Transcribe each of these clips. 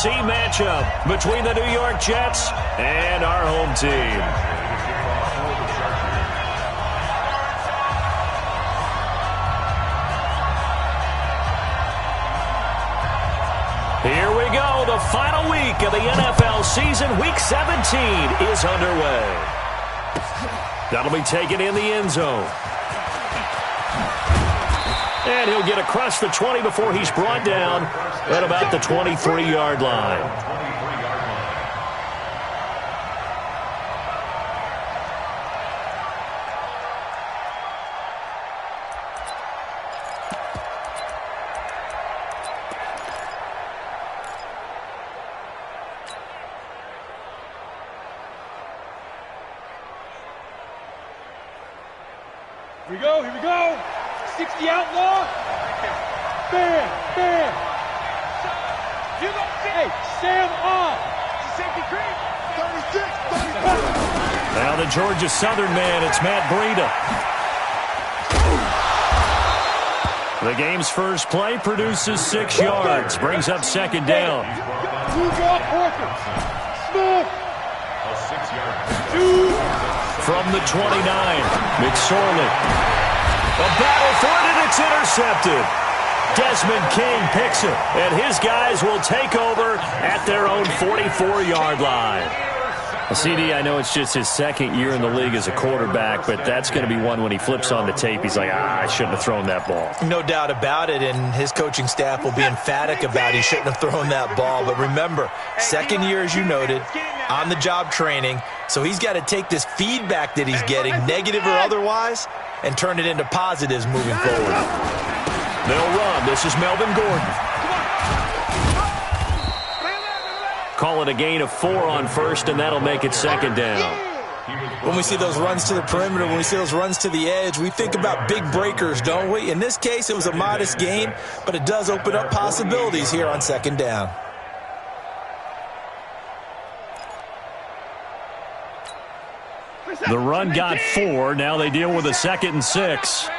AFC matchup between the New York Jets and our home team. Here we go. The final week of the NFL season. Week 17 is underway. That'll be taken in the end zone. And he'll get across the 20 before he's brought down at about the 23-yard line. Here we go. 60 outlaw. Bam, bam. Hey, Sam off. Safety creep. 36, 35. Now the Georgia Southern man, it's Matt Breida. The game's first play produces 6 yards, brings up second down. Move off Parker. Smith. 6 yards. From the 29, McSorley. A battle for it, and it's intercepted. Desmond King picks it, and his guys will take over at their own 44-yard line. CD, I know it's just his second year in the league as a quarterback, but that's going to be one when he flips on the tape. He's like, I shouldn't have thrown that ball. No doubt about it, and his coaching staff will be emphatic about he shouldn't have thrown that ball. But remember, second year, as you noted, on-the-job training, so he's got to take this feedback that he's getting, negative or otherwise, and turn it into positives moving forward. They'll run. This is Melvin Gordon. Call it a gain of 4 on first, and that'll make it second down. When we see those runs to the perimeter, when we see those runs to the edge, we think about big breakers, don't we? In this case, it was a modest gain, but it does open up possibilities here on second down. The run got 4. Now they deal with a 2nd and 6.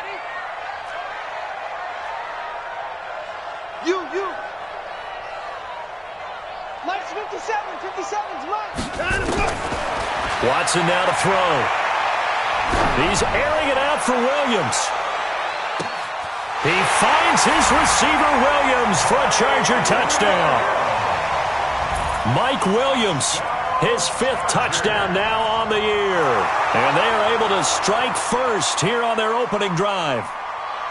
Mike's 57's Mike. Watson now to throw. He's airing it out for Williams. He finds his receiver, Williams, for a Charger touchdown. Mike Williams, his 5th touchdown now on the year. And they are able to strike first here on their opening drive.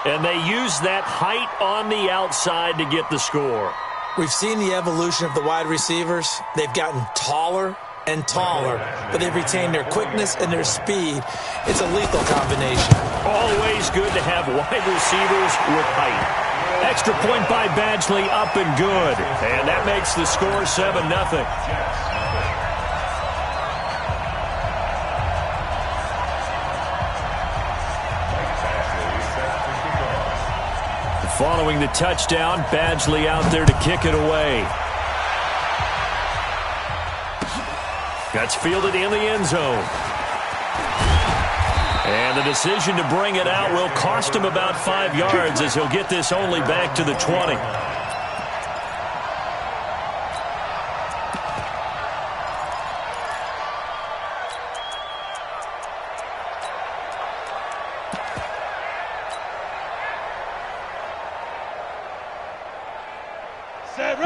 And they use that height on the outside to get the score. We've seen the evolution of the wide receivers. They've gotten taller and taller, but they've retained their quickness and their speed. It's a lethal combination. Always good to have wide receivers with height. Extra point by Badgley, up and good. And that makes the score 7-0. Following the touchdown, Badgley out there to kick it away. That's fielded in the end zone. And the decision to bring it out will cost him about 5 yards as he'll get this only back to the 20.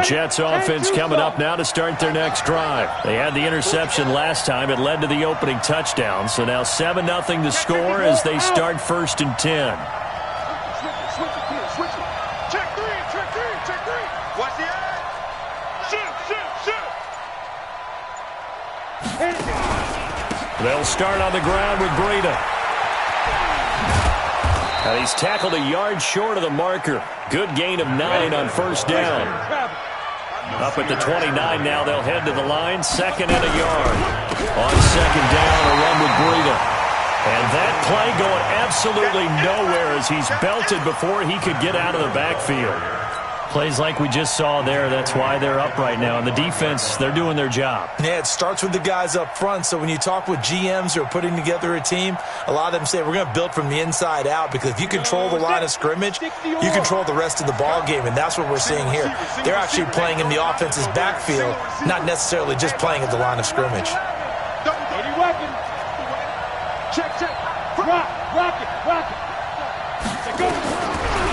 Jets offense coming up now to start their next drive. They had the interception last time. It led to the opening touchdown. So now 7-0 the score as they start 1st and 10. Check three. Watch the eye. Shoot. They'll start on the ground with Breida. And he's tackled a yard short of the marker. Good gain of 9 on 1st down. Up at the 29 now, they'll head to the line, 2nd and a yard. On 2nd down, a run with Breida. And that play going absolutely nowhere as he's belted before he could get out of the backfield. Plays like we just saw there, that's why they're up right now. And the defense, they're doing their job. Yeah, it starts with the guys up front. So when you talk with GMs who are putting together a team, a lot of them say we're going to build from the inside out, because if you control the line of scrimmage, you control the rest of the ball game, and that's what we're seeing here. They're actually playing in the offense's backfield, not necessarily just playing at the line of scrimmage.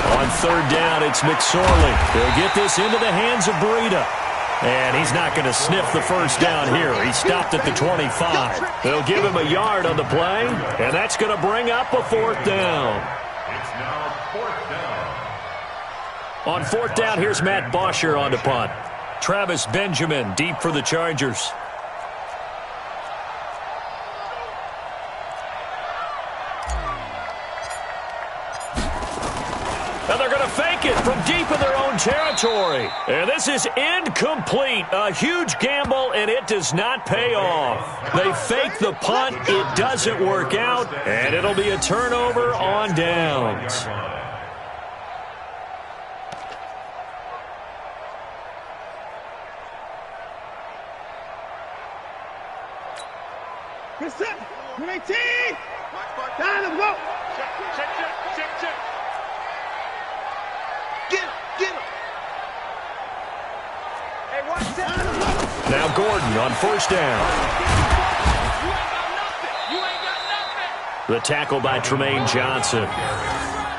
On third down, it's McSorley. They'll get this into the hands of Breida. And he's not going to sniff the first down here. He stopped at the 25. They'll give him a yard on the play, and that's going to bring up a fourth down. It's now fourth down. On fourth down, here's Matt Bosher on to punt. Travis Benjamin deep for the Chargers. And they're going to fake it from deep in their own territory. And this is incomplete. A huge gamble, and it does not pay off. They fake the punt. It doesn't work out, and it'll be a turnover on downs. Reset. 18. Down and go. Check. Get him. Hey, watch that. Now Gordon on first down. You ain't got nothing. The tackle by Tremaine Johnson.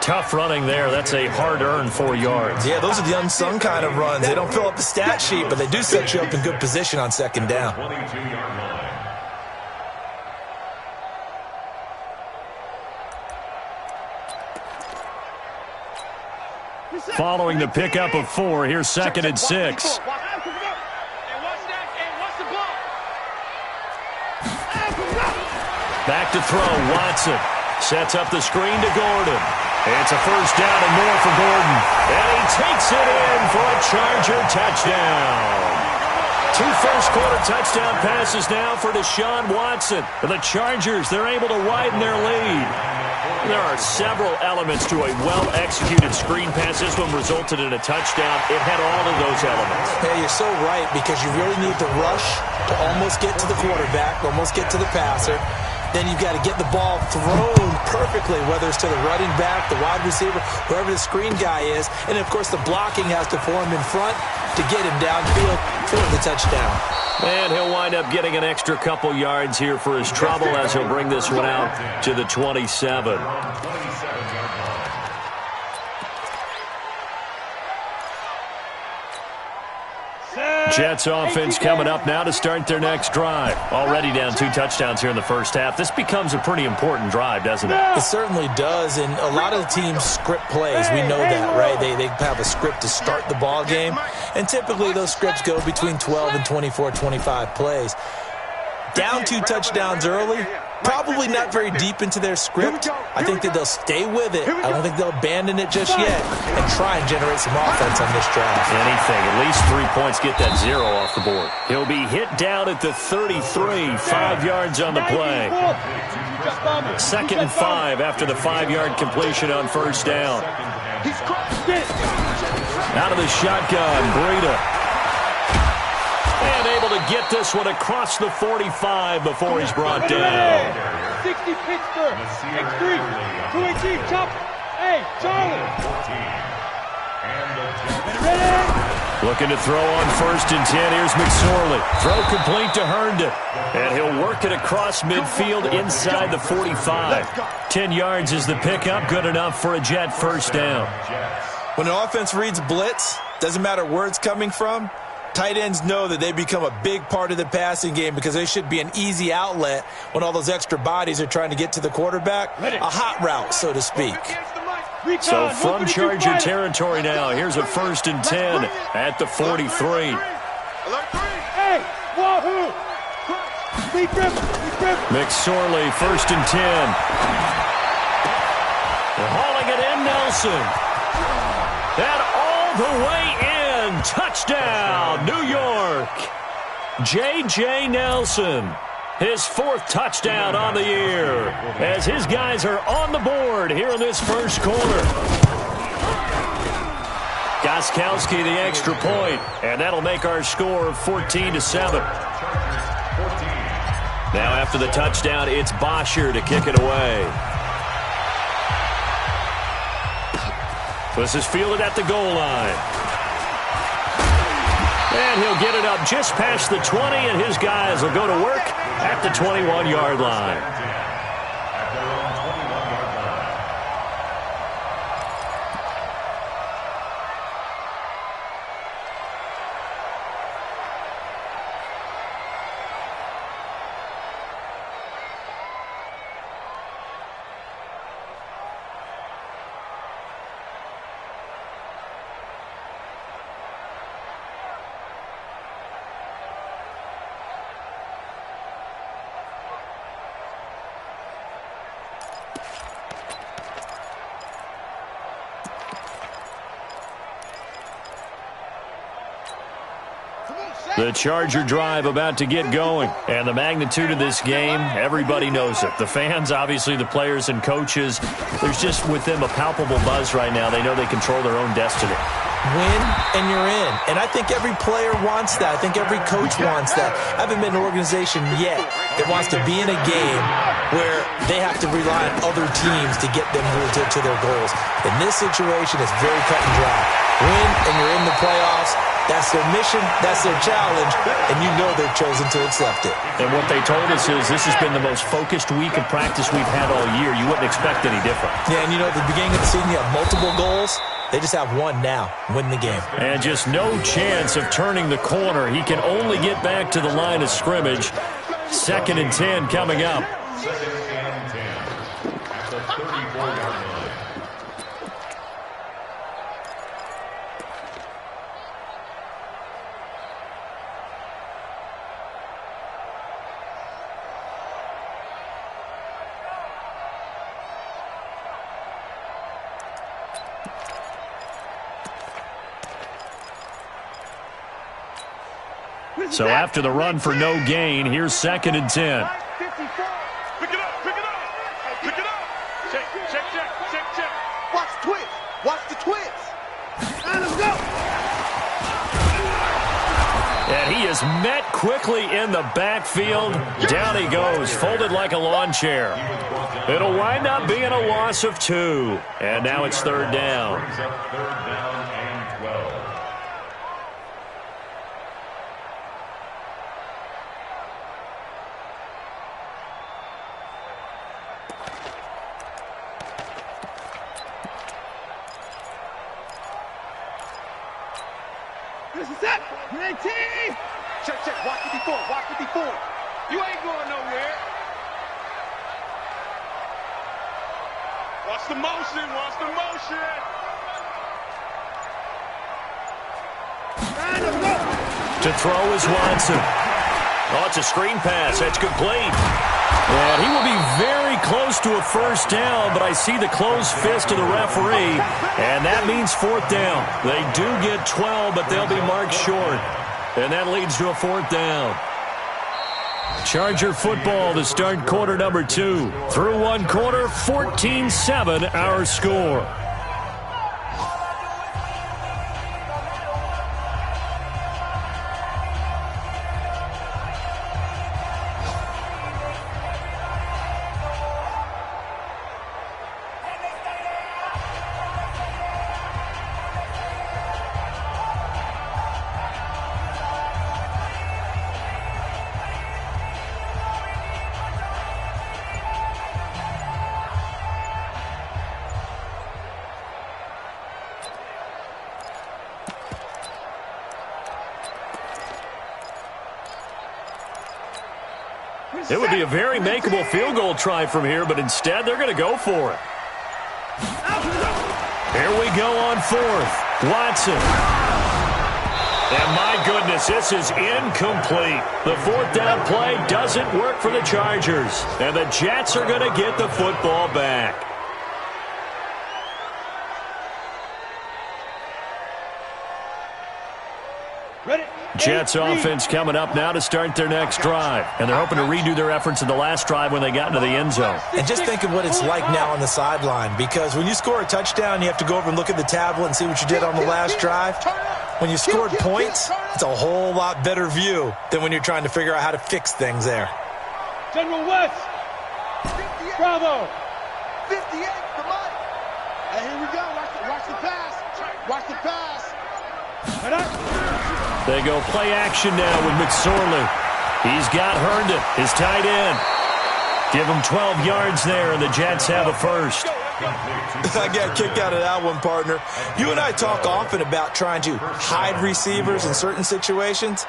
Tough running there. That's a hard-earned 4 yards. Yeah, those are the unsung kind of runs. They don't fill up the stat sheet, but they do set you up in good position on second down. 22-yard line. Following the pickup of 4, here's second and 6. Back to throw, Watson. Sets up the screen to Gordon. It's a first down and more for Gordon. And he takes it in for a Charger touchdown. 2 first-quarter touchdown passes now for Deshaun Watson. For the Chargers, they're able to widen their lead. There are several elements to a well-executed screen pass. This one resulted in a touchdown. It had all of those elements. Yeah, you're so right, because you really need the rush to almost get to the quarterback, almost get to the passer. Then you've got to get the ball thrown perfectly, whether it's to the running back, the wide receiver, whoever the screen guy is. And, of course, the blocking has to form in front to get him downfield for the touchdown. And he'll wind up getting an extra couple yards here for his trouble as he'll bring this one out to the 27. Jets offense coming up now to start their next drive. Already down 2 touchdowns here in the first half. This becomes a pretty important drive, doesn't it? It certainly does, and a lot of the teams script plays. We know that, right? They have a script to start the ball game, and typically those scripts go between 12 and 24, 25 plays. Down 2 touchdowns early, probably not very deep into their script. I think that they'll stay with it. I don't think they'll abandon it just yet and try and generate some offense on this drive. Anything. At least 3 points, get that 0 off the board. He'll be hit down at the 33, 5 yards on the play. Second and 5 after the 5-yard completion on first down. Out of the shotgun, Breida. And able to get this one across the 45 before he's brought down. 60 Pittsburgh. X3. 218. Chop. Hey, Charlie. Looking to throw on first and 10. Here's McSorley. Throw complete to Herndon. And he'll work it across midfield inside the 45. 10 yards is the pickup. Good enough for a Jet first down. When an offense reads blitz, doesn't matter where it's coming from, tight ends know that they become a big part of the passing game because they should be an easy outlet when all those extra bodies are trying to get to the quarterback. A hot route, so to speak. So from Charger territory now, here's a first and 10 at the 43. Hey, wahoo! McSorley, first and 10. They're hauling it in, Nelson. And all the way in. Touchdown, New York. J.J. Nelson. His 4th touchdown on the year as his guys are on the board here in this first quarter. Got Gostkowski the extra point, and that'll make our score 14-7. Now after the touchdown, it's Bosher to kick it away. This is fielded at the goal line. And he'll get it up just past the 20, and his guys will go to work at the 21-yard line. The Charger drive about to get going. And the magnitude of this game, everybody knows it. The fans, obviously the players and coaches, there's just with them a palpable buzz right now. They know they control their own destiny. Win and you're in. And I think every player wants that. I think every coach wants that. I haven't been in an organization yet that wants to be in a game where they have to rely on other teams to get them to their goals. In this situation, it's very cut and dry. Win and you're in the playoffs. That's their mission, that's their challenge, and you know they've chosen to accept it. And what they told us is this has been the most focused week of practice we've had all year. You wouldn't expect any different. Yeah, and you know, at the beginning of the season, you have multiple goals. They just have one now, win the game. And just no chance of turning the corner. He can only get back to the line of scrimmage. 2nd and 10 coming up. Second and 10 at the 34-yard line. So after the run for no gain, here's 2nd and 10. Pick it up, pick it up, pick it up. Check. Watch the twist. Watch the twist. And let's go. And he is met quickly in the backfield. Down he goes, folded like a lawn chair. It'll wind up being a loss of 2. And now it's 3rd down. Third down and 12. This is it. Check. Watch it before. You ain't going nowhere. Watch the motion. And let's go. To throw is Watson. Oh, it's a screen pass. That's complete. And he will be very close to a 1st down, but I see the closed fist of the referee, and that means 4th down. They do get 12, but they'll be marked short, and that leads to a 4th down. Charger football to start quarter number 2. Through one quarter, 14-7 our score. It would be a very makeable field goal try from here, but instead they're going to go for it. Here we go on 4th. Watson. And my goodness, this is incomplete. The 4th down play doesn't work for the Chargers. And the Jets are going to get the football back. Ready? Jets offense coming up now to start their next drive. And they're hoping to redo their efforts in the last drive when they got into the end zone. And just think of what it's like now on the sideline, because when you score a touchdown, you have to go over and look at the tablet and see what you did on the last drive. When you scored points, it's a whole lot better view than when you're trying to figure out how to fix things there. General West. Bravo. 58 for Mike. And here we go. Watch the pass. Watch the pass. They go play action now with McSorley. He's got Herndon, his tight end. Give him 12 yards there, and the Jets have a first. I got kicked out of that one, partner. You and I talk often about trying to hide receivers in certain situations,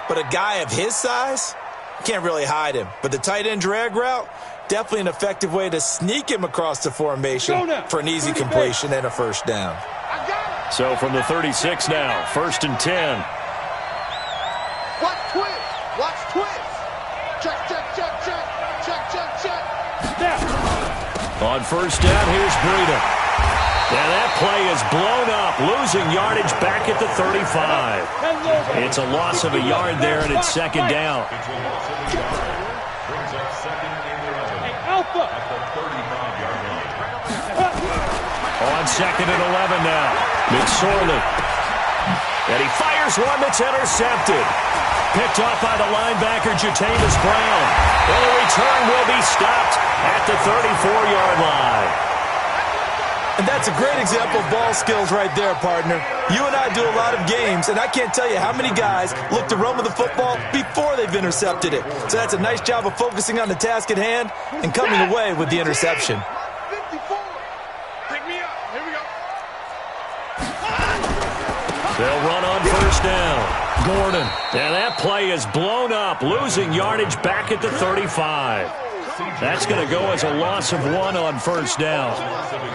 but a guy of his size, can't really hide him. But the tight end drag route, definitely an effective way to sneak him across the formation for an easy completion and a first down. So from the 36 now, 1st and 10. Watch twist. Watch twist. Check. On first down, here's Breida. And that play is blown up, losing yardage back at the 35. It's a loss of a yard there, and it's second down. On second and 11 now, McSorley. And he fires one that's intercepted. Picked off by the linebacker, Jatavis Brown. And the return will be stopped at the 34-yard line. And that's a great example of ball skills right there, partner. You and I do a lot of games, and I can't tell you how many guys look to run with the football before they've intercepted it. So that's a nice job of focusing on the task at hand and coming away with the interception. They'll run on first down. Gordon. And that play is blown up, losing yardage back at the 35. That's going to go as a loss of 1 on first down.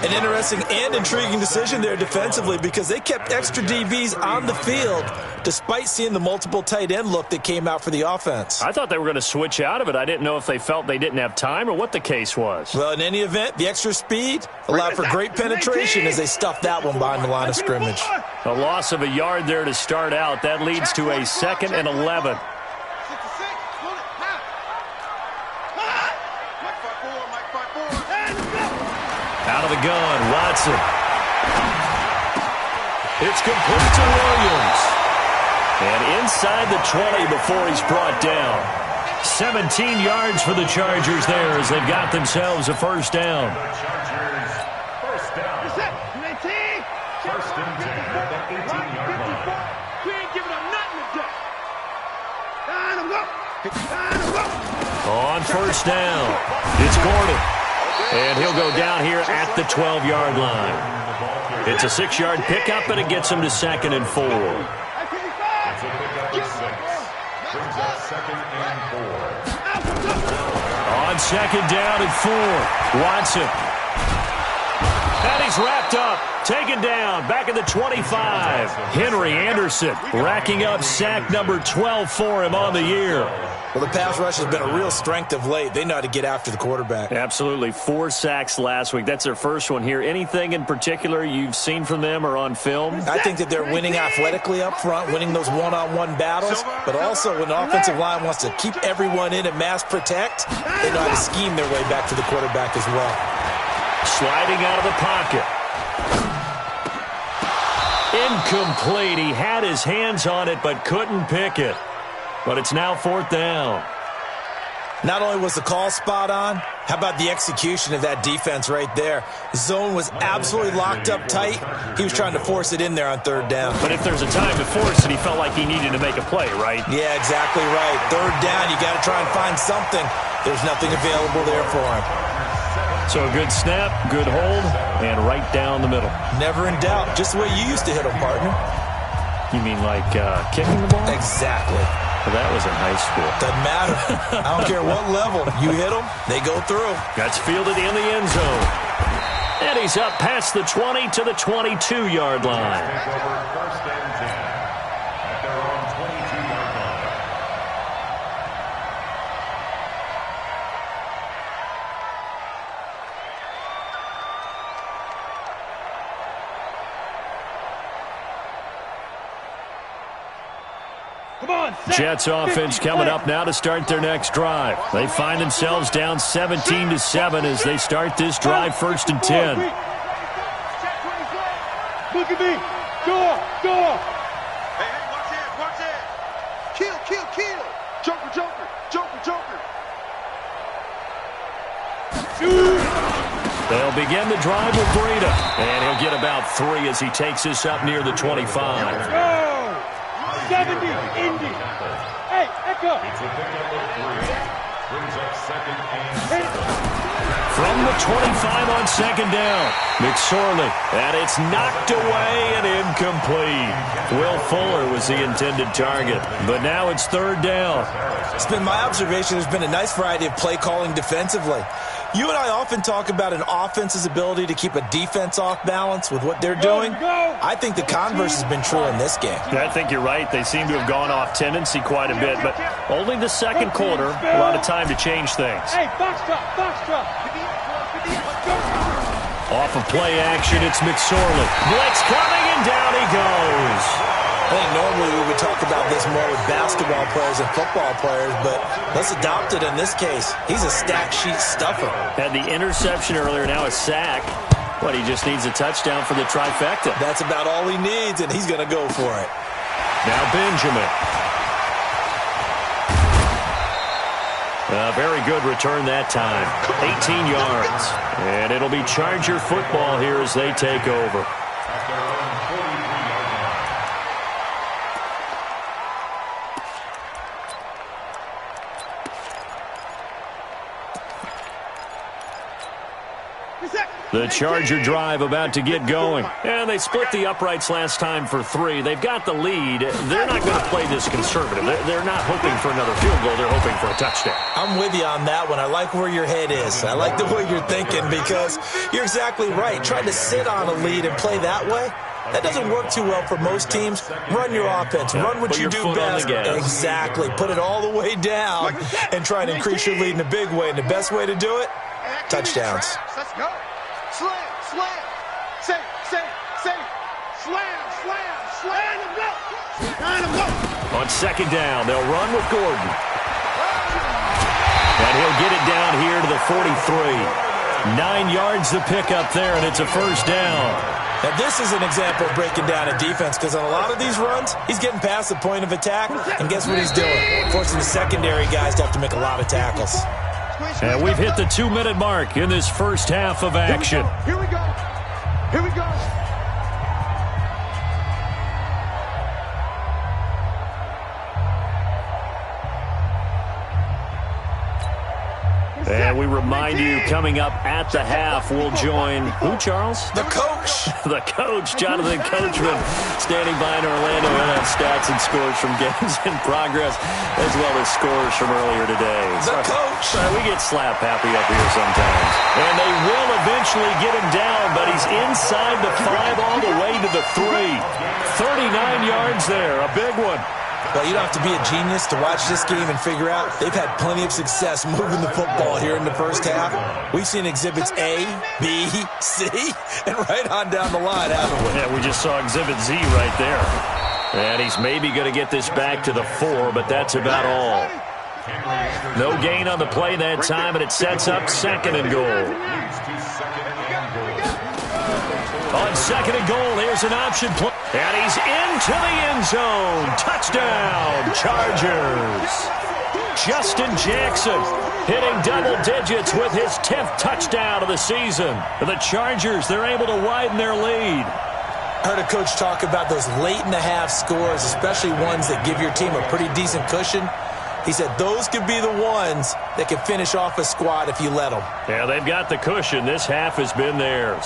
An interesting and intriguing decision there defensively, because they kept extra DBs on the field despite seeing the multiple tight end look that came out for the offense. I thought they were going to switch out of it. I didn't know if they felt they didn't have time or what the case was. Well, in any event, the extra speed allowed for great penetration as they stuffed that one behind the line of scrimmage. A loss of a yard there to start out. That leads to a 2nd and 11. Out of the gun, Watson. It's complete to Williams. And inside the 20 before he's brought down. 17 yards for the Chargers there as they've got themselves a first down. First and 10 at the 18-yard line. We ain't giving up nothing today. On first down, it's Gordon. And he'll go down here at the 12-yard line. It's a 6-yard pickup, and it gets him to 2nd and 4. It's a pickup of 6. Brings up 2nd and 4. On 2nd down and 4, Watson. And he's wrapped up, taken down, back at the 25. Henry Anderson racking up sack number 12 for him on the year. Well, the pass rush has been a real strength of late. They know how to get after the quarterback. Absolutely. 4 sacks last week. That's their first one here. Anything in particular you've seen from them or on film? I think that they're winning athletically up front, winning those one-on-one battles, but also when the offensive line wants to keep everyone in and mass protect, they know how to scheme their way back to the quarterback as well. Sliding out of the pocket. Incomplete. He had his hands on it but couldn't pick it. But it's now 4th down. Not only was the call spot on, how about the execution of that defense right there? Zone was absolutely locked up tight. He was trying to force it in there on 3rd down. But if there's a time to force it, he felt like he needed to make a play, right? Yeah, exactly right. 3rd down, you got to try and find something. There's nothing available there for him. So a good snap, good hold, and right down the middle. Never in doubt. Just the way you used to hit them, partner. You mean like kicking the ball? Exactly. Well, that was in high school. Doesn't matter. I don't care what level. You hit them, they go through. That's fielded in the end zone. And he's up past the 20 to the 22-yard line. Take over 1st and 10 at their own 22-yard line. Come on, Jets offense coming up now to start their next drive. They find themselves down 17-7 as they start this drive, 1st and 10. Look at me. Door. Hey, watch it. Kill. Joker. They'll begin the drive with Breida, and he'll get about 3 as he takes this up near the 25. Go. 70, Indy. Hey, Echo. From the 25 on 2nd down, McSorley, and it's knocked away and incomplete. Will Fuller was the intended target, but now it's 3rd down. It's been my observation there's been a nice variety of play calling defensively. You and I often talk about an offense's ability to keep a defense off balance with what they're doing. I think the converse has been true in this game. I think you're right. They seem to have gone off tendency quite a bit, but only the 2nd quarter, a lot of time to change things. Hey, box drop. Off of play action, it's McSorley. Blitz coming, and down he goes. I think normally we would talk about this more with basketball players and football players, but let's adopt it in this case. He's a stat sheet stuffer. Had the interception earlier, now a sack. But he just needs a touchdown for the trifecta. That's about all he needs, and he's going to go for it. Now Benjamin. A very good return that time. 18 yards. And it'll be Charger football here as they take over. The Charger drive about to get going. And they split the uprights last time for 3. They've got the lead. They're not going to play this conservative. They're not hoping for another field goal. They're hoping for a touchdown. I'm with you on that one. I like where your head is. I like the way you're thinking because you're exactly right. Trying to sit on a lead and play that way, that doesn't work too well for most teams. Run your offense. Run what you do best. Exactly. Put it all the way down and try and increase your lead in a big way. And the best way to do it, touchdowns. Let's go. Slam. Say. Slam. On 2nd down, they'll run with Gordon. And he'll get it down here to the 43. 9 yards to pick up there, and it's a 1st down. Now, this is an example of breaking down a defense because on a lot of these runs, he's getting past the point of attack, and guess what he's doing? Forcing the secondary guys to have to make a lot of tackles. And we've hit the 2-minute mark in this first half of action. Here we go. And we remind you, coming up at the half, we'll join who, Charles? The coach. The coach, Jonathan Coachman, standing by in Orlando. He'll have stats and scores from games in progress, as well as scores from earlier today. The coach. We get slap happy up here sometimes. And they will eventually get him down, but he's inside the 5 all the way to the 3. 39 yards there, a big one. Well, you don't have to be a genius to watch this game and figure out they've had plenty of success moving the football here in the first half. We've seen exhibits A, B, C, and right on down the line, haven't we? Yeah, we just saw exhibit Z right there. And he's maybe going to get this back to the 4, but that's about all. No gain on the play that time, and it sets up 2nd and goal. On 2nd and goal, here's an option play. And he's into the end zone. Touchdown, Chargers. Justin Jackson hitting double digits with his 10th touchdown of the season. The Chargers, they're able to widen their lead. I heard a coach talk about those late-in-the-half scores, especially ones that give your team a pretty decent cushion. He said those could be the ones that can finish off a squad if you let them. Yeah, they've got the cushion. This half has been theirs.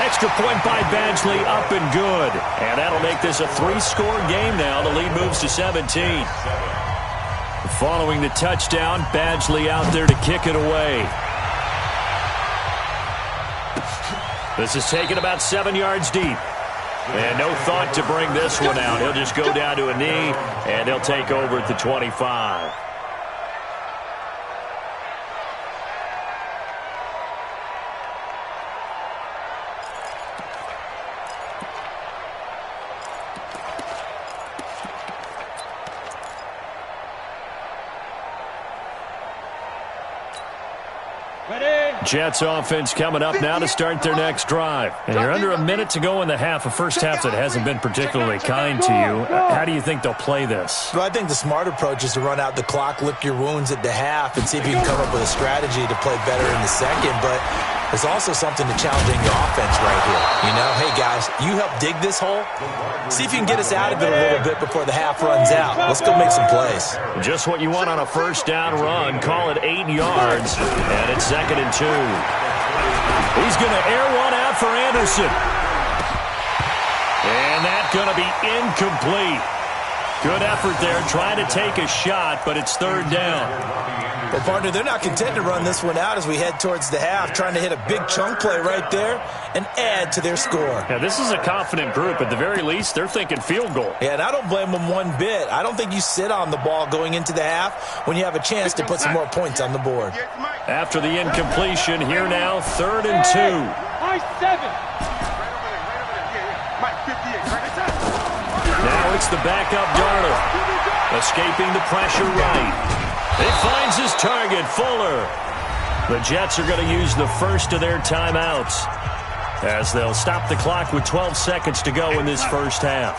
Extra point by Badgley, up and good. And that'll make this a 3-score game now. The lead moves to 17. Following the touchdown, Badgley out there to kick it away. This is taken about 7 yards deep. And no thought to bring this one out. He'll just go down to a knee, and they'll take over at the 25. Jets offense coming up now to start their next drive. And you're under a minute to go in the half, a first half that hasn't been particularly kind to you. How do you think they'll play this? Well, I think the smart approach is to run out the clock, lick your wounds at the half, and see if you can come up with a strategy to play better in the second. But there's also something to challenging your offense right here. You know, hey, guys, you help dig this hole. See if you can get us out of it a little bit before the half runs out. Let's go make some plays. Just what you want on a first down run. Call it 8 yards, and it's 2nd and 2. He's going to air one out for Anderson. And that's going to be incomplete. Good effort there, trying to take a shot, but it's 3rd down. Well, partner, they're not content to run this one out as we head towards the half, trying to hit a big chunk play right there and add to their score. Yeah, this is a confident group. At the very least, they're thinking field goal. Yeah, and I don't blame them one bit. I don't think you sit on the ball going into the half when you have a chance to put some more points on the board. After the incompletion, here now, 3rd and 2. Now it's the backup Darnold, escaping the pressure right. It finds his target, Fuller. The Jets are going to use the first of their timeouts as they'll stop the clock with 12 seconds to go in this first half.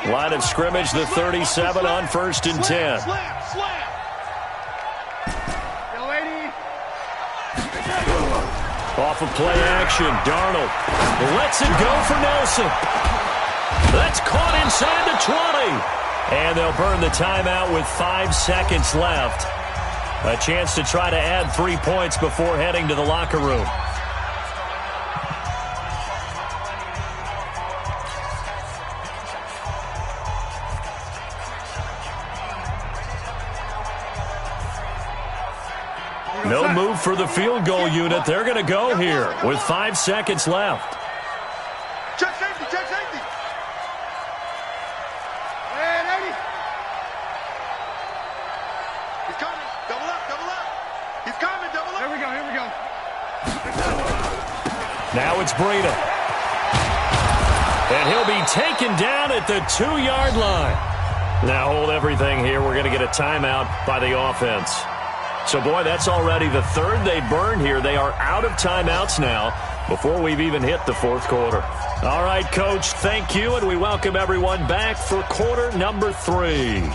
Line of scrimmage, the 37 on 1st and 10. Off of play action, Darnold lets it go for Nelson. That's caught inside the 20. And they'll burn the timeout with 5 seconds left. A chance to try to add 3 points before heading to the locker room. No move for the field goal unit. They're going to go here with 5 seconds left. Check safety, check safety. And 80. He's coming. Double up, double up. He's coming, double up. Here we go, here we go. Now it's Breida. And he'll be taken down at the 2-yard line. Now hold everything here. We're going to get a timeout by the offense. So, boy, that's already the 3rd they burned here. They are out of timeouts now before we've even hit the 4th quarter. All right, Coach, thank you, and we welcome everyone back for quarter number 3.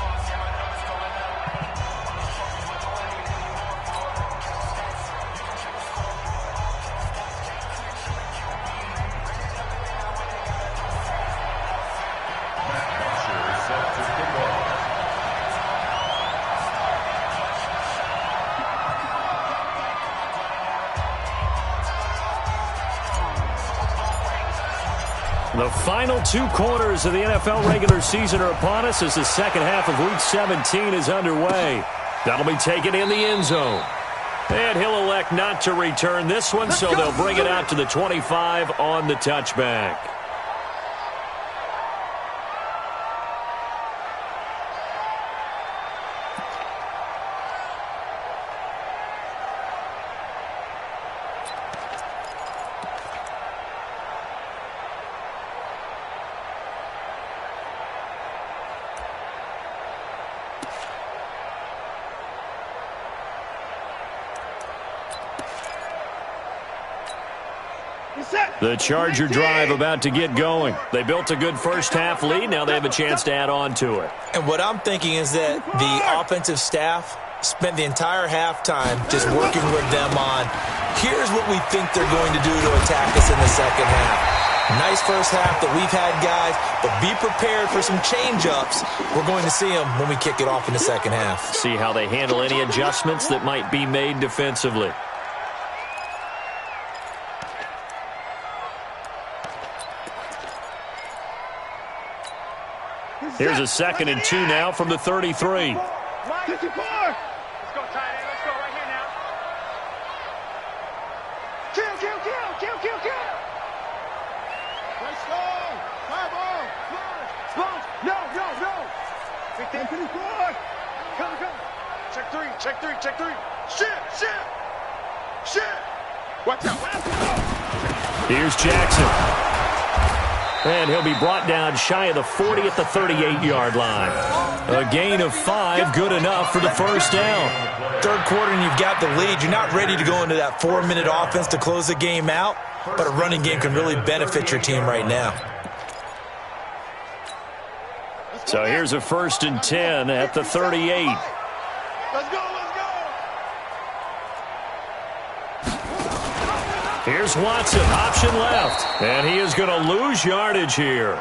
The final 2 quarters of the NFL regular season are upon us as the second half of Week 17 is underway. That'll be taken in the end zone. And he'll elect not to return this one, so they'll bring it out to the 25 on the touchback. The Charger drive about to get going. They built a good first half lead. Now they have a chance to add on to it. And what I'm thinking is that the offensive staff spent the entire halftime just working with them on, here's what we think they're going to do to attack us in the second half. Nice first half that we've had, guys, but be prepared for some change-ups. We're going to see them when we kick it off in the second half. See how they handle any adjustments that might be made defensively. Here's a 2nd and 2 now from the 33. 54. Let's go, tight end. Let's go right here now. Kill. Let's go. Fire ball. Sponge. No. 54. Come. Check three. Shit. Watch out. Here's Jackson. And he'll be brought down shy of the 40 at the 38-yard line. A gain of 5, good enough for the first down. Third quarter and you've got the lead. You're not ready to go into that 4-minute offense to close the game out, but a running game can really benefit your team right now. So here's a 1st and 10 at the 38. Let's go, let's go. Here's Watson, option left, and he is going to lose yardage here.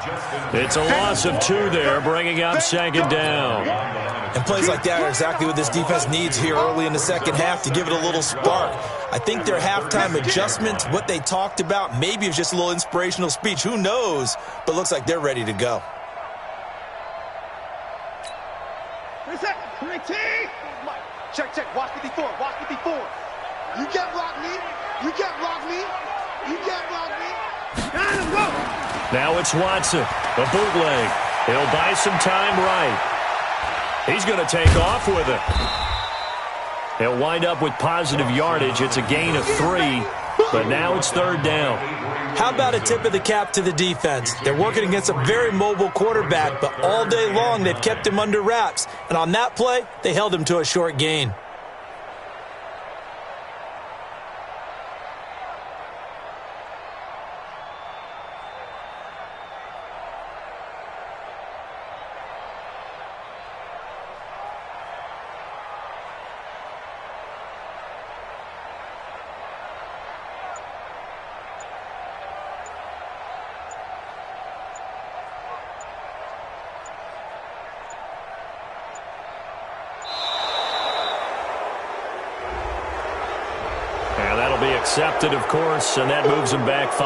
It's a loss of 2 there, bringing up 2nd down. And plays like that are exactly what this defense needs here early in the second half to give it a little spark. I think their halftime adjustment, what they talked about, maybe it's just a little inspirational speech. Who knows? But looks like they're ready to go. Check, check. Watch 54. Watch 54. You can't block me. You can't block me. You can't block me. Now it's Watson, a bootleg. He'll buy some time right. He's going to take off with it. He'll wind up with positive yardage. It's a gain of 3, but now it's 3rd down. How about a tip of the cap to the defense? They're working against a very mobile quarterback, but all day long they've kept him under wraps. And on that play, they held him to a short gain. Accepted, of course, and that moves him back 5.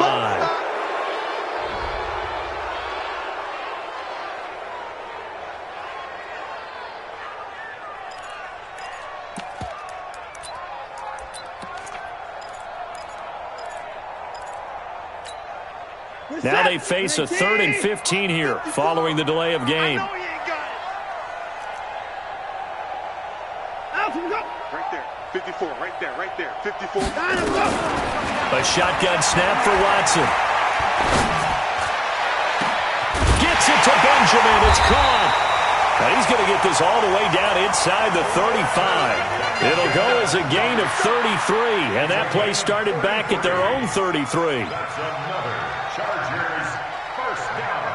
Now they face a 3rd and 15 here following the delay of game. Right there. 54, right there, right there. 54. A shotgun snap for Watson. Gets it to Benjamin. It's caught. And he's going to get this all the way down inside the 35. It'll go as a gain of 33. And that play started back at their own 33. That's another Chargers first down.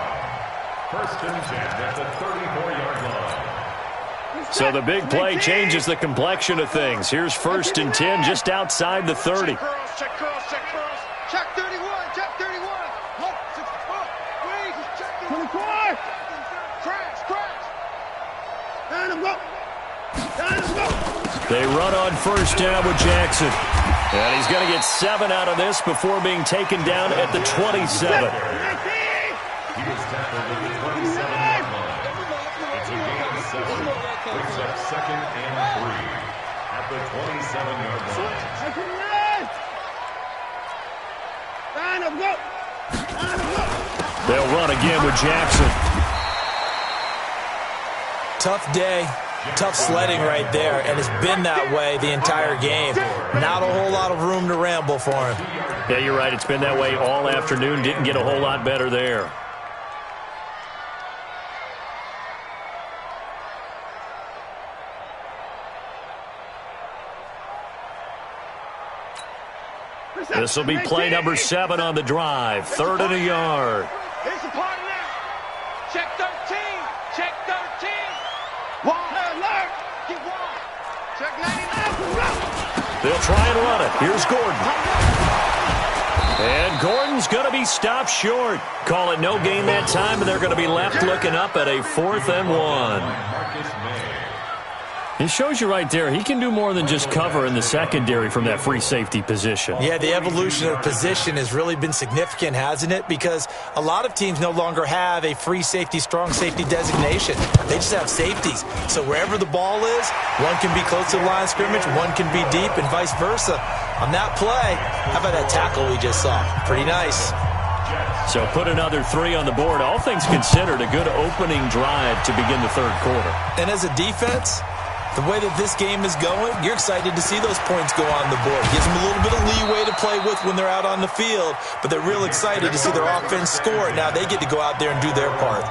1st and 10 at the 34-yard line. So the big play changes the complexion of things. Here's 1st and 10 just outside the 30. Check curls, check curls, check curls. Check 31, check 31. Look, 64. Wait, he's checking. 24. Crash, crash. Down him, go. Down him, go. They run on 1st down with Jackson. And he's going to get 7 out of this before being taken down at the 27. He was tackled at the 27-yard line. It's a gain of 7. Brings up 2nd and 3 at the 27-yard line. They'll run again with Jackson. Tough day, tough sledding right there, and it's been that way the entire game. Not a whole lot of room to ramble for him. Yeah, you're right. It's been that way all afternoon. Didn't get a whole lot better there. This will be play number 7 on the drive. 3rd and a yard. Here's the part of that. Check 13. Check 13. Alert. Get 1. Check 99. They'll try and run it. Here's Gordon. And Gordon's going to be stopped short. Call it no gain that time, and they're going to be left looking up at a 4th and 1. It shows you right there, he can do more than just cover in the secondary from that free safety position. Yeah, the evolution of position has really been significant, hasn't it? Because a lot of teams no longer have a free safety, strong safety designation. They just have safeties. So wherever the ball is, one can be close to the line of scrimmage, one can be deep, and vice versa. On that play, how about that tackle we just saw? Pretty nice. So put another 3 on the board. All things considered, a good opening drive to begin the 3rd quarter. And as a defense, the way that this game is going, you're excited to see those points go on the board. Gives them a little bit of leeway to play with when they're out on the field, but they're real excited to see their offense score. Now they get to go out there and do their part.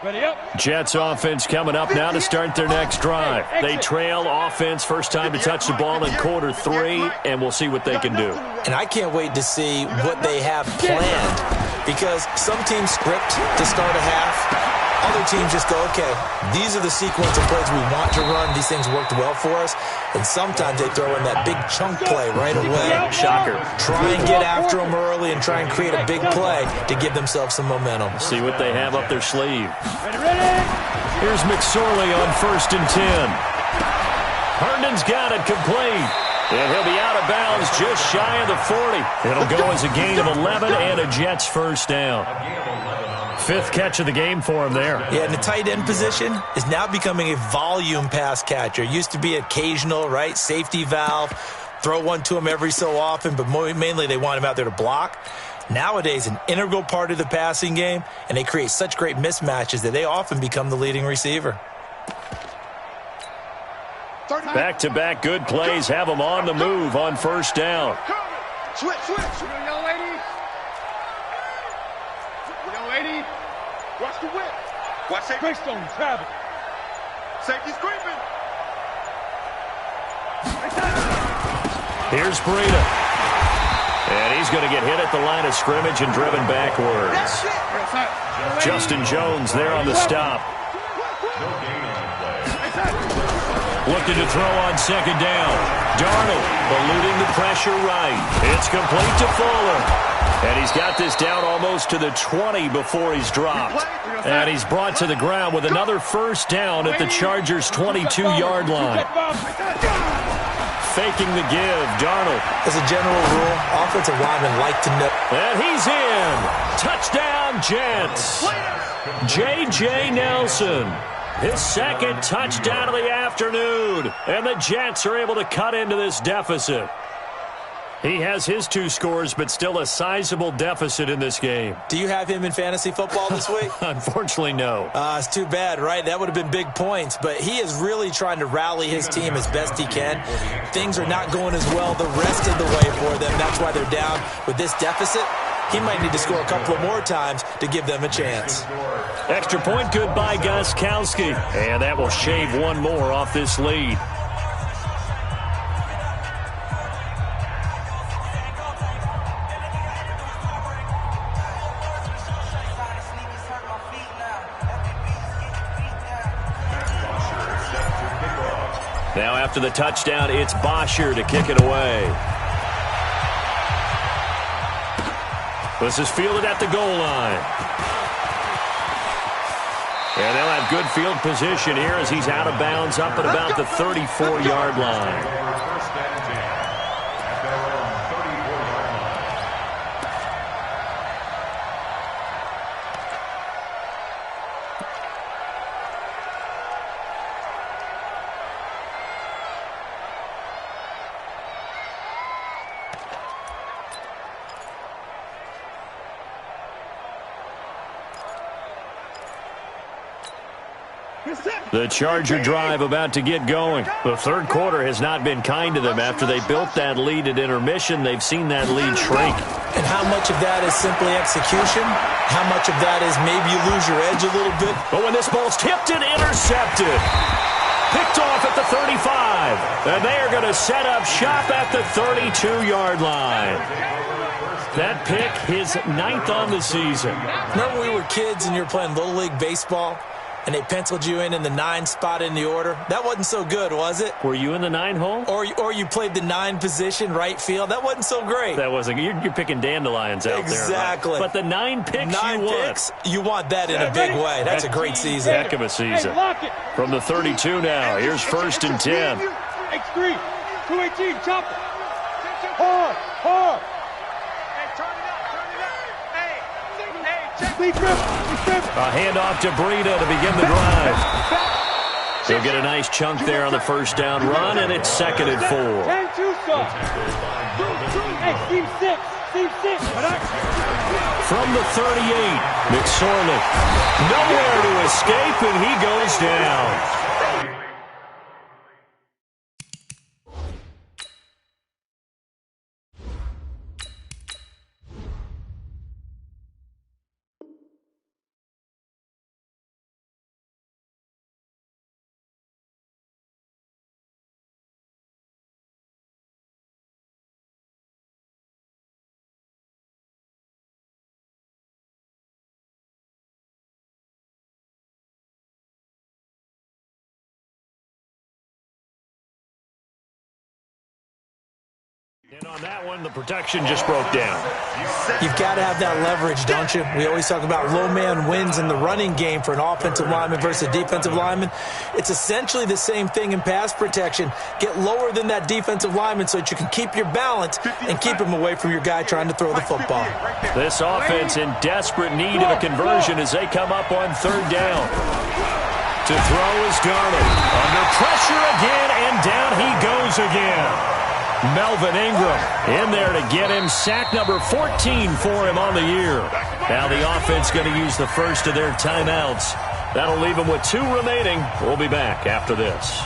Ready up. Jets offense coming up now to start their next drive. They trail offense, first time to touch the ball in quarter 3, and we'll see what they can do. And I can't wait to see what they have planned, because some teams script to start a half. Other teams just go, okay, these are the sequence of plays we want to run. These things worked well for us. And sometimes they throw in that big chunk play right away. Shocker. Try and get after them early and try and create a big play to give themselves some momentum. See what they have up their sleeve. Here's McSorley on 1st and 10. Herndon's got it complete. And he'll be out of bounds just shy of the 40. It'll go as a gain of 11 and a Jets first down. 5th catch of the game for him there. Yeah, and the tight end position is now becoming a volume pass catcher. It used to be occasional, right? Safety valve, throw one to him every so often, but mainly they want him out there to block. Nowadays, an integral part of the passing game, and they create such great mismatches that they often become the leading receiver. Back-to-back good plays have them on the move on 1st down. Switch. Young lady. Young lady. Watch the whip. Watch safety. Greystone, travel. Safety's creeping. Here's Breida. And he's going to get hit at the line of scrimmage and driven backwards. That's it. Justin Jones there on the stop. Looking to throw on 2nd down. Darnold eluding the pressure right. It's complete to Fuller. And he's got this down almost to the 20 before he's dropped. And he's brought to the ground with another first down at the Chargers' 22-yard line. Faking the give, Darnold. As a general rule, offensive linemen like to know. And he's in. Touchdown, Jets. J.J. Nelson. His 2nd touchdown of the afternoon. And the Jets are able to cut into this deficit. He has his 2 scores, but still a sizable deficit in this game. Do you have him in fantasy football this week? Unfortunately, no. It's too bad, right? That would have been big points, but he is really trying to rally his team as best he can. Things are not going as well the rest of the way for them. That's why they're down with this deficit. He might need to score a couple of more times to give them a chance. Extra point good by Gostkowski. And that will shave one more off this lead. Now after the touchdown, it's Bosher to kick it away. This is fielded at the goal line. And they'll have good field position here as he's out of bounds up at about the 34-yard line. The Charger drive about to get going. The 3rd quarter has not been kind to them. After they built that lead at intermission, they've seen that lead shrink. And how much of that is simply execution? How much of that is maybe you lose your edge a little bit? But when this ball's tipped and intercepted, picked off at the 35. And they are going to set up shop at the 32-yard line. That pick, his 9th on the season. Remember when we were kids and you were playing Little League Baseball? And they penciled you in the 9 spot in the order. That wasn't so good, was it? Were you in the 9 hole? Or you played the 9 position, right field. That wasn't so great. That wasn't. You're picking dandelions out there. Exactly. Right? But the 9 picks 9 you picks, you want that in a big way. That's a great season. Heck of a season. From the 32 now, here's 1st and 10. X3, 218, chop it. Hard. A handoff to Breida to begin the drive. He'll get a nice chunk there on the 1st down run, and it's 2nd and 4. 10-2 stop. Hey, team 6. From the 38, McSorley. Nowhere to escape, and he goes down. And on that one, the protection just broke down. You've got to have that leverage, don't you? We always talk about low man wins in the running game for an offensive lineman versus a defensive lineman. It's essentially the same thing in pass protection. Get lower than that defensive lineman so that you can keep your balance and keep him away from your guy trying to throw the football. This offense in desperate need of a conversion as they come up on third down. To throw is Darnold. Under pressure again, and down he goes again. Melvin Ingram in there to get him. Sack number 14 for him on the year. Now the offense going to use the first of their timeouts. That'll leave them with 2 remaining. We'll be back after this.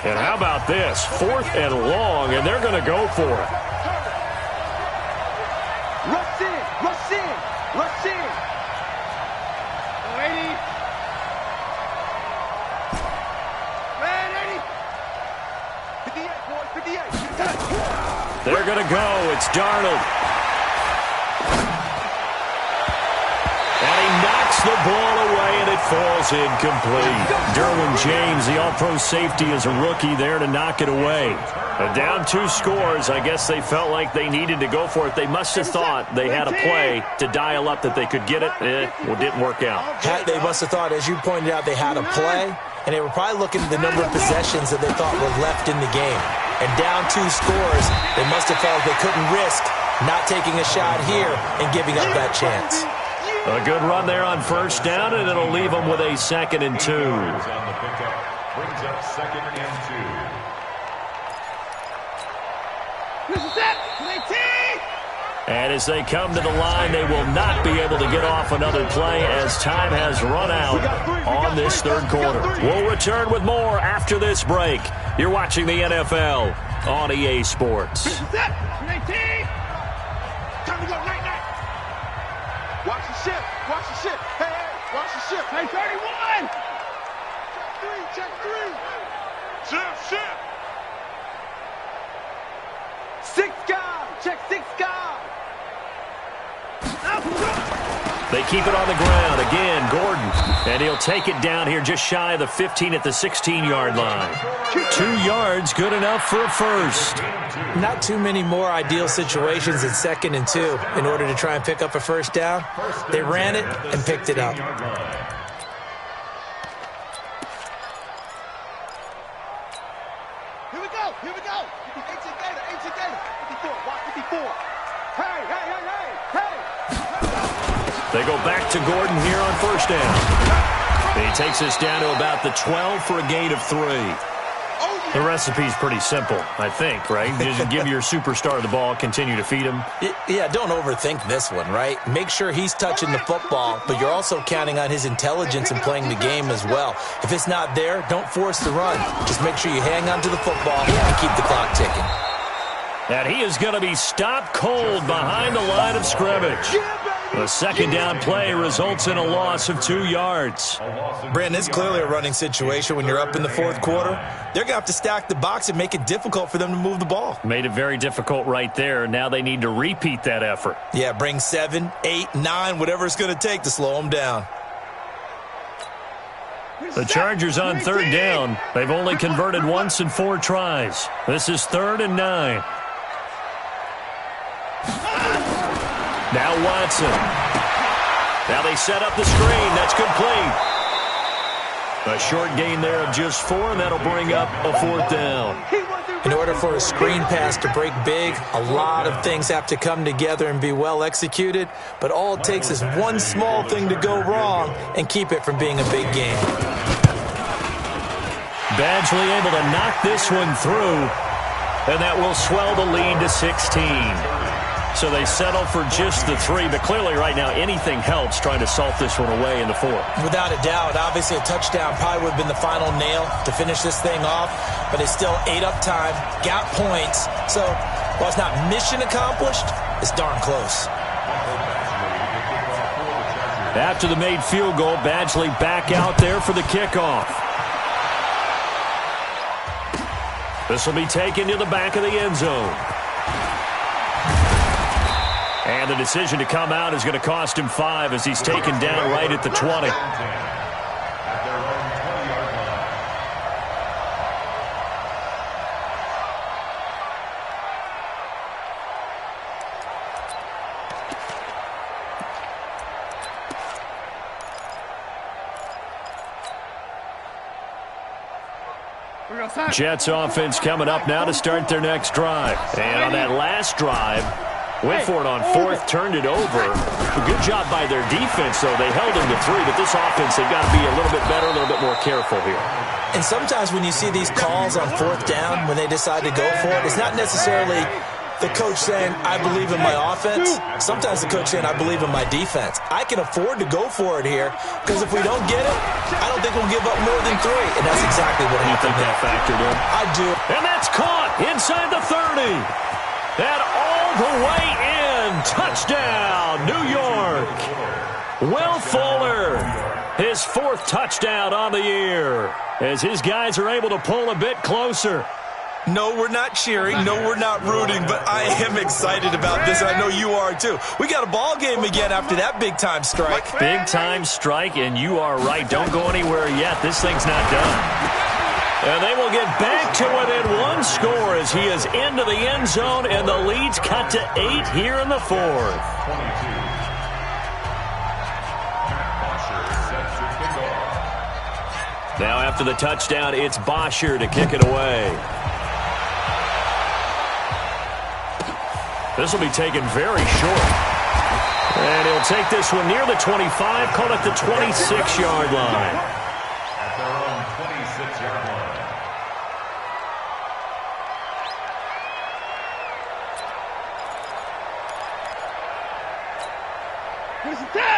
And how about this? 4th and long, and they're going to go for it. Rush in, rush in, rush in. 80. Man, 80. 58, boy, 58. They're going to go. It's Darnold. And he knocks the ball away, and it falls incomplete. Derwin James, the all-pro safety, is a rookie there to knock it away. Down 2 scores. I guess they felt like they needed to go for it. They must have thought they had a play to dial up that they could get it. It didn't work out. They must have thought, as you pointed out, they had a play, and they were probably looking at the number of possessions that they thought were left in the game. And down 2 scores, they must have felt they couldn't risk not taking a shot here and giving up that chance. A good run there on first down, and it'll leave them with a 2nd and 2. On the pickup, brings up 2nd and 2. And as they come to the line, they will not be able to get off another play as time has run out on this 3rd quarter. We'll return with more after this break. You're watching the NFL on EA Sports. Time to go night night. Watch the ship. Watch the ship. Hey, hey, watch the ship. Hey, 31. Check 3. Shift, shift. 6 guys. Check 6 guys. They keep it on the ground. Again, Gordon. And he'll take it down here just shy of the 15 at the 16-yard line. 2 yards, good enough for a first. Not too many more ideal situations in 2nd and 2 in order to try and pick up a first down. They ran it and picked it up. Here we go. Here we go. 18 Gator. 54. Watch 54. Hey, hey, hey, hey, hey. They go back to Gordon here on first down. He takes us down to about the 12 for a gain of 3. The recipe's pretty simple, I think, right? Just give your superstar the ball, continue to feed him. Yeah, don't overthink this one, right? Make sure he's touching the football, but you're also counting on his intelligence in playing the game as well. If it's not there, don't force the run. Just make sure you hang on to the football and keep the clock ticking. And he is going to be stopped cold behind the line of scrimmage. The 2nd down play results in a loss of 2 yards. Brandon, it's clearly a running situation when you're up in the 4th quarter. They're going to have to stack the box and make it difficult for them to move the ball. Made it very difficult right there. Now they need to repeat that effort. Yeah, bring 7, 8, 9, whatever it's going to take to slow them down. The Chargers on 3rd down. They've only converted once in 4 tries. This is 3rd and 9. Now Watson. Now they set up the screen. That's complete. A short gain there of just 4, and that'll bring up a 4th down. In order for a screen pass to break big, a lot of things have to come together and be well executed, but all it takes is one small thing to go wrong and keep it from being a big game. Badgley able to knock this one through, and that will swell the lead to 16. So they settle for just the 3, but clearly right now anything helps trying to salt this one away in the 4th. Without a doubt, obviously a touchdown probably would have been the final nail to finish this thing off, but it's still ate up time, got points. So while it's not mission accomplished, it's darn close. After the made field goal, Badgley back out there for the kickoff. This will be taken to the back of the end zone. And the decision to come out is going to cost him 5 as he's taken down right at the 20. At their own 20-yard line. Jets offense coming up now to start their next drive. And on that last drive, went for it on 4th, turned it over. A good job by their defense, though. They held them to 3, but this offense, they've got to be a little bit better, a little bit more careful here. And sometimes when you see these calls on 4th down, when they decide to go for it, it's not necessarily the coach saying, I believe in my offense. Sometimes the coach saying, I believe in my defense. I can afford to go for it here because if we don't get it, I don't think we'll give up more than 3. And that's exactly what happened. You think that factored in? I do. And that's caught inside the 30. And all the way in. Touchdown, New York. Will Fuller, his 4th touchdown on the year as his guys are able to pull a bit closer. No, we're not cheering. No, we're not rooting, but I am excited about this. I know you are, too. We got a ball game again after that big-time strike. Big-time strike, and you are right. Don't go anywhere yet. This thing's not done. And they will get back to within 1 score as he is into the end zone, and the lead's cut to 8 here in the 4th. 22. Now after the touchdown, it's Bosher to kick it away. This will be taken very short. And he'll take this one near the 25, call it the 26-yard line. At their own 26-yard line.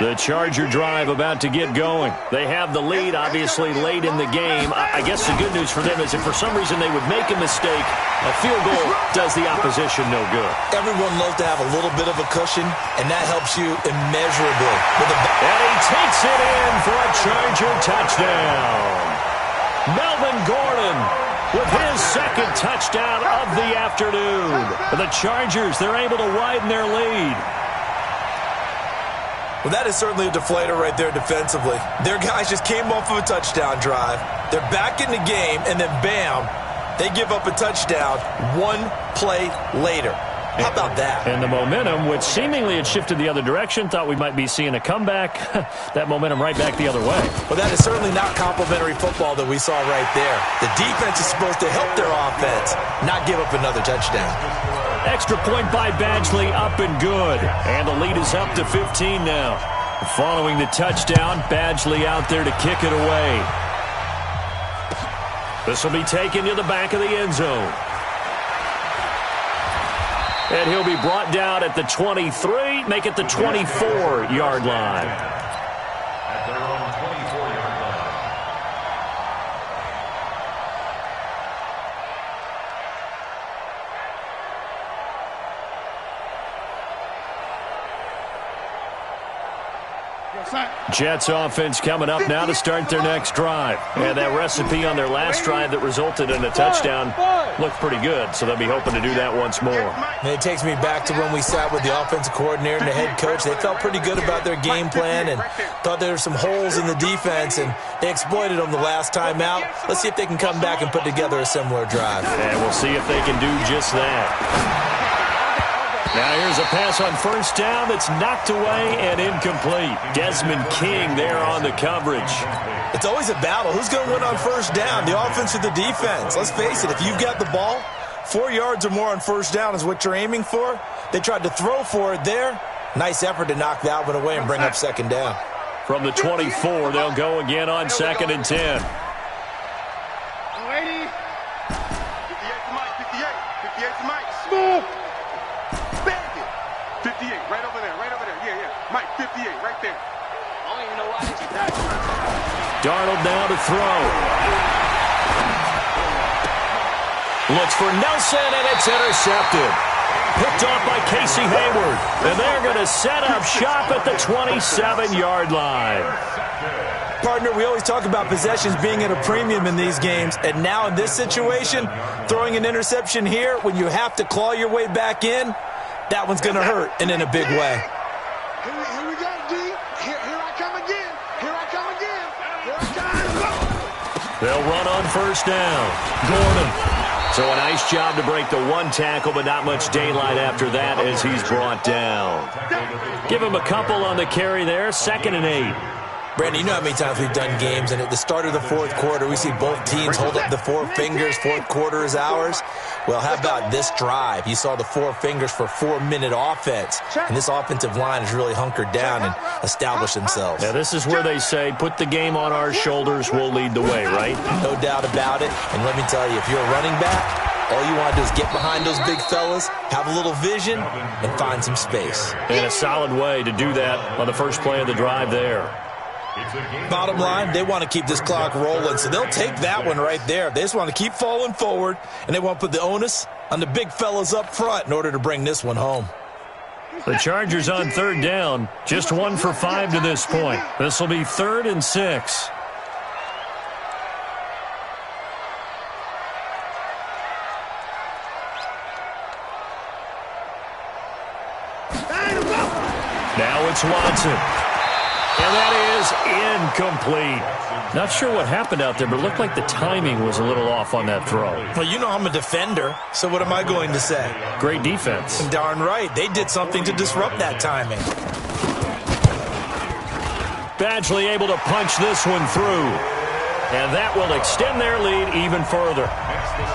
The Charger drive about to get going. They have the lead, obviously, late in the game. I guess the good news for them is if for some reason they would make a mistake, a field goal does the opposition no good. Everyone loves to have a little bit of a cushion, and that helps you immeasurably. And he takes it in for a Charger touchdown. Melvin Gordon with his 2nd touchdown of the afternoon. And the Chargers, they're able to widen their lead. Well, that is certainly a deflator right there defensively. Their guys just came off of a touchdown drive. They're back in the game, and then bam, they give up a touchdown 1 play later. How about that? And the momentum, which seemingly had shifted the other direction, thought we might be seeing a comeback. That momentum right back the other way. Well, that is certainly not complimentary football that we saw right there. The defense is supposed to help their offense, not give up another touchdown. Extra point by Badgley, up and good. And the lead is up to 15 now. Following the touchdown, Badgley out there to kick it away. This will be taken to the back of the end zone. And he'll be brought down at the 23, make it the 24-yard line. At their own 24-yard line. Jets offense coming up now to start their next drive. And that recipe on their last drive that resulted in a touchdown looked pretty good, so they'll be hoping to do that once more. And it takes me back to when we sat with the offensive coordinator and the head coach. They felt pretty good about their game plan and thought there were some holes in the defense, and they exploited them the last time out. Let's see if they can come back and put together a similar drive. And we'll see if they can do just that. Now here's a pass on 1st down that's knocked away and incomplete. Desmond King there on the coverage. It's always a battle. Who's going to win on 1st down, the offense or the defense? Let's face it, if you've got the ball, 4 yards or more on 1st down is what you're aiming for. They tried to throw for it there. Nice effort to knock that one away and bring up 2nd down. From the 24, they'll go again on 2nd and 10. 58 to Mike, 58 to Mike. Smooth. 58, right over there, yeah. Mike, 58, right there. I don't even know why they did that. Darnold now to throw. Looks for Nelson, and it's intercepted. Picked off by Casey Hayward. And they're going to set up shop at the 27-yard line. Partner, we always talk about possessions being at a premium in these games, and now in this situation, throwing an interception here when you have to claw your way back in, that one's going to hurt, and in a big way. Here we go, D. Here I come again. Here I come again. Here I come. They'll run on first down. Gordon. So a nice job to break the one tackle, but not much daylight after that as he's brought down. Give him a couple on the carry there, 2nd and 8. Brandon, you know how many times we've done games, and at the start of the fourth quarter, we see both teams hold up the 4 fingers, fourth quarter is ours. Well, how about this drive? You saw the 4 fingers for 4-minute offense, and this offensive line has really hunkered down and established themselves. Now, this is where they say, put the game on our shoulders, we'll lead the way, right? No doubt about it, and let me tell you, if you're a running back, all you want to do is get behind those big fellas, have a little vision, and find some space. And a solid way to do that on the first play of the drive there. Bottom line, they want to keep this clock rolling, so they'll take that one right there. They just want to keep falling forward, and they want to put the onus on the big fellas up front in order to bring this one home. The Chargers on 3rd down, just 1 for 5 to this point. This will be 3rd and 6. Now it's Watson. And that is incomplete. Not sure what happened out there, but it looked like the timing was a little off on that throw. Well, you know I'm a defender, so what am I going to say? Great defense. Darn right. They did something to disrupt that timing. Badgley able to punch this one through. And that will extend their lead even further.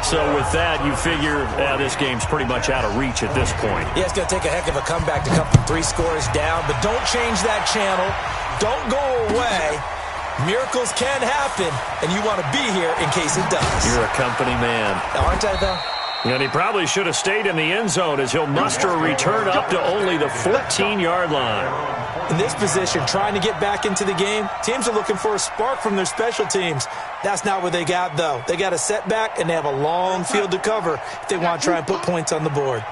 So with that, you figure this game's pretty much out of reach at this point. Yeah, it's going to take a heck of a comeback to come from 3 scores down, but don't change that channel. Don't go away. Miracles can happen, and you want to be here in case it does. You're a company man. Aren't I, though? And he probably should have stayed in the end zone as he'll muster a return up to only the 14-yard line. In this position, trying to get back into the game, teams are looking for a spark from their special teams. That's not what they got, though. They got a setback, and they have a long field to cover if they want to try and put points on the board.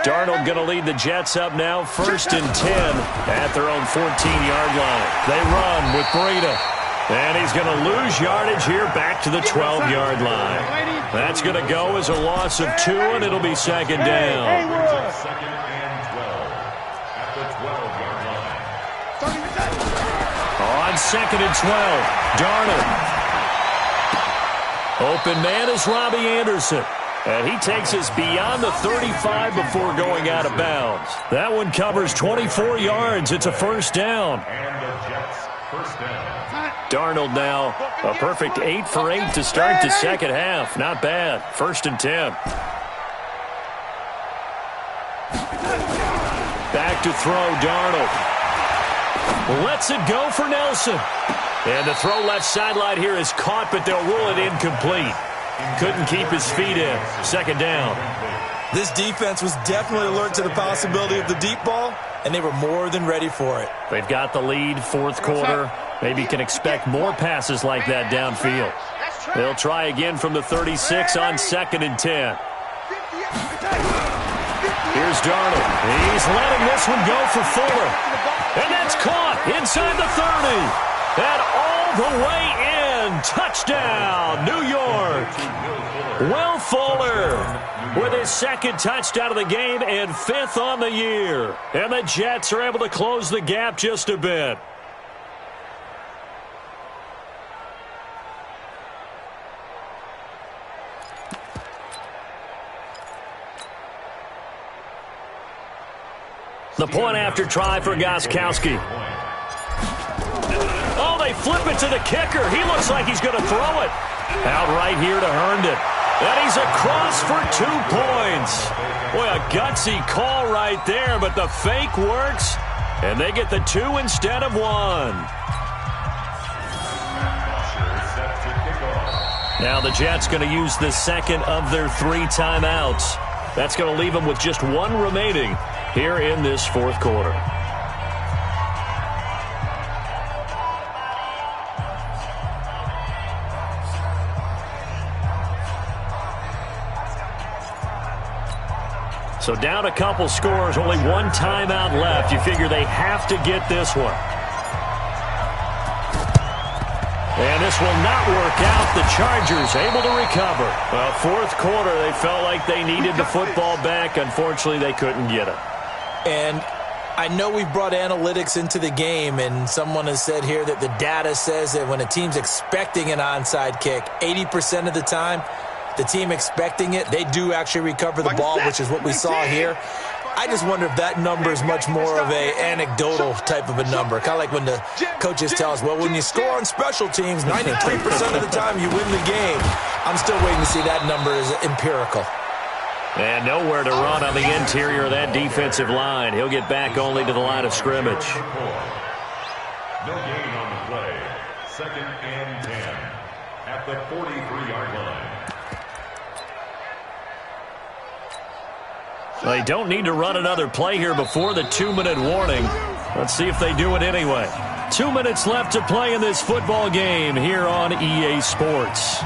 Darnold going to lead the Jets up now, 1st and 10 at their own 14-yard line. They run with Breida. And he's going to lose yardage here back to the 12-yard line. That's going to go as a loss of 2, and it'll be 2nd down. 2nd and 12 at the 12-yard line. On 2nd and 12, Darnold. Open man is Robbie Anderson. And he takes us beyond the 35 before going out of bounds. That one covers 24 yards. It's a 1st down. And the Jets, 1st down. Darnold now a perfect 8 for 8 to start the second half. Not bad. 1st and 10. Back to throw, Darnold. Lets it go for Nelson. And the throw left sideline here is caught, but they'll rule it incomplete. Couldn't keep his feet in. 2nd down. This defense was definitely alert to the possibility of the deep ball, and they were more than ready for it. They've got the lead, 4th quarter. Maybe can expect more passes like that downfield. They'll try again from the 36 on 2nd and 10. Here's Darnold. He's letting this one go for Fuller. And that's caught inside the 30. And all the way in. Touchdown, New York. Will Fuller with his 2nd touchdown of the game and 5th on the year. And the Jets are able to close the gap just a bit. The point after try for Gostkowski. Oh, they flip it to the kicker. He looks like he's going to throw it. Out right here to Herndon. And he's across for 2 points. Boy, a gutsy call right there, but the fake works. And they get the 2 instead of 1. Now the Jets going to use the 2nd of their 3 timeouts. That's going to leave them with just 1 remaining here in this 4th quarter. So down a couple scores, only 1 timeout left. You figure they have to get this one. And this will not work out. The Chargers able to recover. Well, fourth quarter, they felt like they needed the football back. Unfortunately, they couldn't get it. And I know we've brought analytics into the game, and someone has said here that the data says that when a team's expecting an onside kick, 80% of the time, the team expecting it, they do actually recover the ball, which is what we saw here. I just wonder if that number is much more of a anecdotal type of a number. Kind of like when the coaches tell us, well, when you score on special teams, 93% of the time you win the game. I'm still waiting to see that number is empirical. And nowhere to run on the interior of that defensive line. He'll get back only to the line of scrimmage. No gain on the play. 2nd and 10 at the 43-yard line. They don't need to run another play here before the 2-minute warning. Let's see if they do it anyway. 2 minutes left to play in this football game here on EA Sports.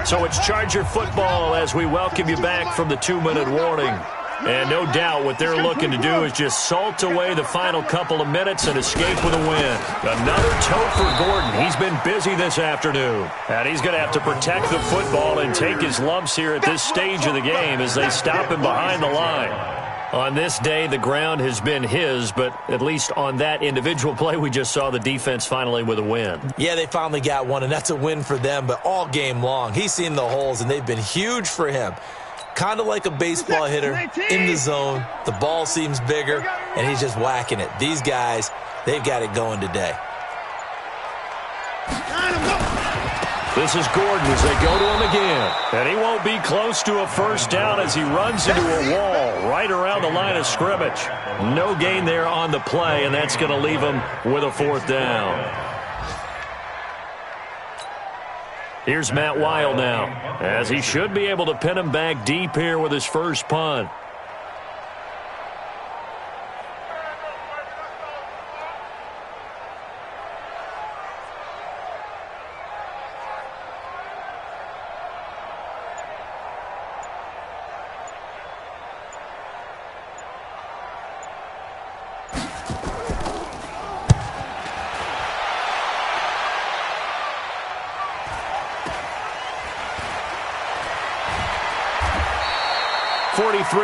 So it's Charger football as we welcome you back from the 2-minute warning. And no doubt what they're looking to do is just salt away the final couple of minutes and escape with a win. Another tote for Gordon. He's been busy this afternoon. And he's going to have to protect the football and take his lumps here at this stage of the game as they stop him behind the line. On this day, the ground has been his, but at least on that individual play, we just saw the defense finally with a win. Yeah, they finally got one, and that's a win for them, but all game long, he's seen the holes, and they've been huge for him. Kind of like a baseball hitter in the zone. The ball seems bigger, and he's just whacking it. These guys, they've got it going today. This is Gordon as they go to him again. And he won't be close to a first down as he runs into a wall right around the line of scrimmage. No gain there on the play, and that's going to leave him with a 4th down. Here's Matt Weil now, as he should be able to pin him back deep here with his first punt.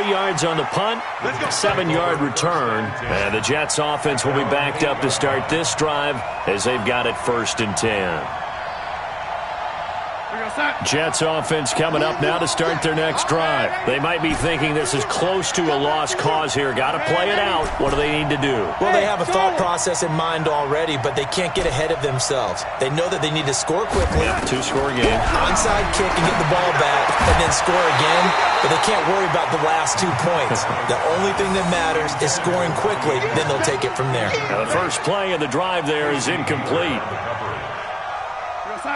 Yards on the punt, 7-yard return, and the Jets offense will be backed up to start this drive as they've got it 1st and 10. Jets offense coming up now to start their next drive. They might be thinking this is close to a lost cause here. Got to play it out. What do they need to do? Well, they have a thought process in mind already, but they can't get ahead of themselves. They know that they need to score quickly. Yeah, 2-score game. Onside kick and get the ball back and then score again, but they can't worry about the last 2 points. The only thing that matters is scoring quickly, then they'll take it from there. Now the first play of the drive there is incomplete.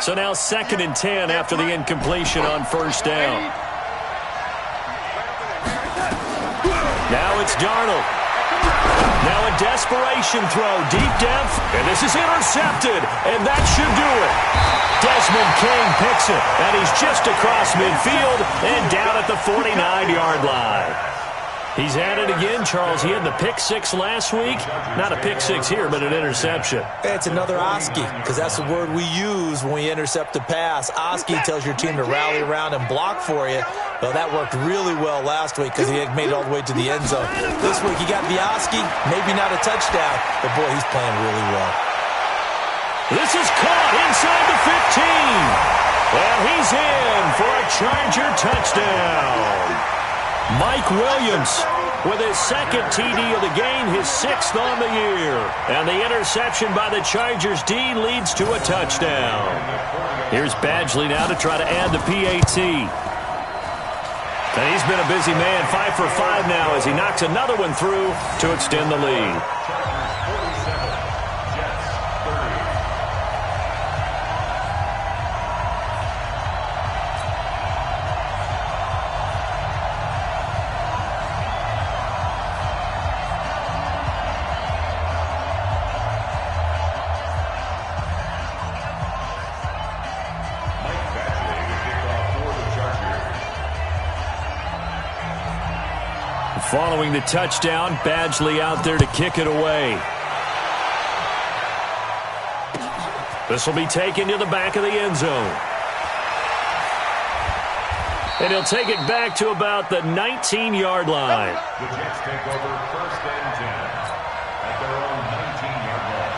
So now 2nd and 10 after the incompletion on first down. Now it's Darnold. Now a desperation throw, deep depth, and this is intercepted, and that should do it. Desmond King picks it, and he's just across midfield and down at the 49-yard line. He's at it again, Charles. He had the pick 6 last week. Not a pick 6 here, but an interception. It's another Oski, because that's the word we use when we intercept a pass. Oski tells your team to rally around and block for you. Well, that worked really well last week because he had made it all the way to the end zone. This week he got the Oski, maybe not a touchdown, but boy, he's playing really well. This is caught inside the 15. Well, he's in for a Charger touchdown. Mike Williams with his 2nd TD of the game, his 6th on the year. And the interception by the Chargers D leads to a touchdown. Here's Badgley now to try to add the PAT. And he's been a busy man, 5 for 5 now as he knocks another one through to extend the lead. Following the touchdown, Badgley out there to kick it away. This will be taken to the back of the end zone. And he'll take it back to about the 19-yard line. The Jets take over 1st and 10 at their own 19-yard line.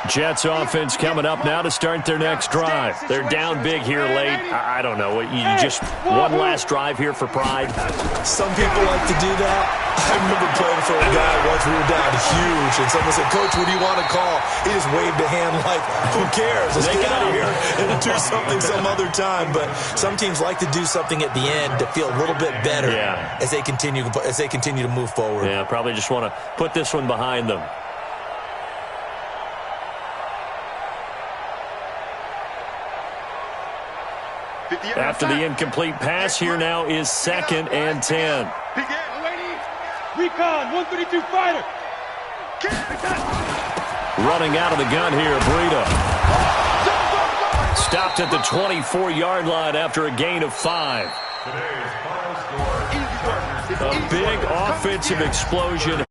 Jets offense coming up now to start their next drive. They're down big here late. I don't know. You just one last drive here for pride. Some people like to do that. I remember playing for a guy once. We were down huge, and someone said, "Coach, what do you want to call?" He just waved a hand like, "Who cares? Let's get out of here and do something some other time." But some teams like to do something at the end to feel a little bit better as they continue to move forward. Yeah, probably just want to put this one behind them. After the incomplete pass, here now is 2nd and 10. Recon, 132 fighter. Running out of the gun here, Breida. Stopped at the 24-yard line after a gain of 5. Today's final score. A big offensive explosion.